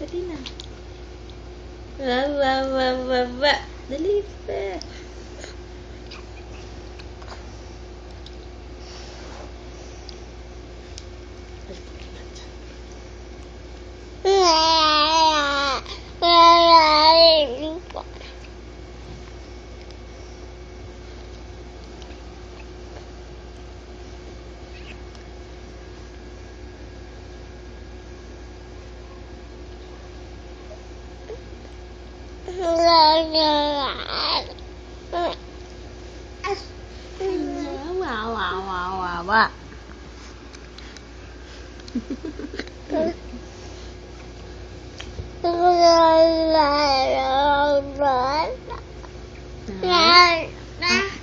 Dali na. Ba. Dali pa. Wow.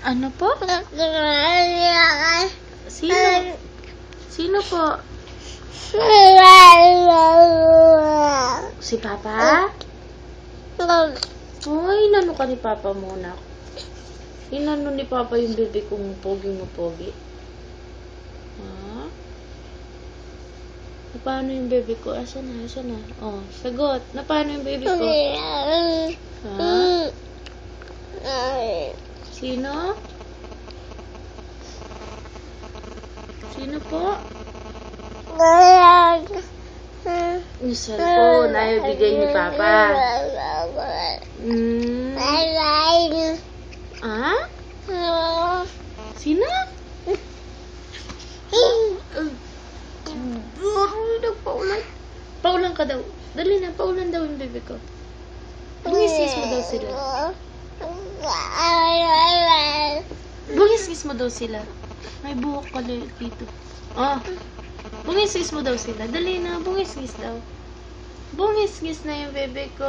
Ano po? Sino? Sino po? Si Papa? Ay, inano ka ni Papa muna. Inano ni Papa yung bebe kong pogi. Ha? Paano yung bebe ko? Asa na? Oh, sagot. Paano yung bebe ko? Ha? Sino? Sino po? Yung cellphone. Ayaw bigay ni Papa. Ah? Sino? Paulan ka daw. Dali na, paulan daw yung bebe ko. Bungis-gis mo daw sila. Bungis-gis mo daw sila. May buhok pala dito. Oh. Bungis-gis mo daw sila. Dali na, bungis-gis daw. Bungis-gis na yung bebe ko.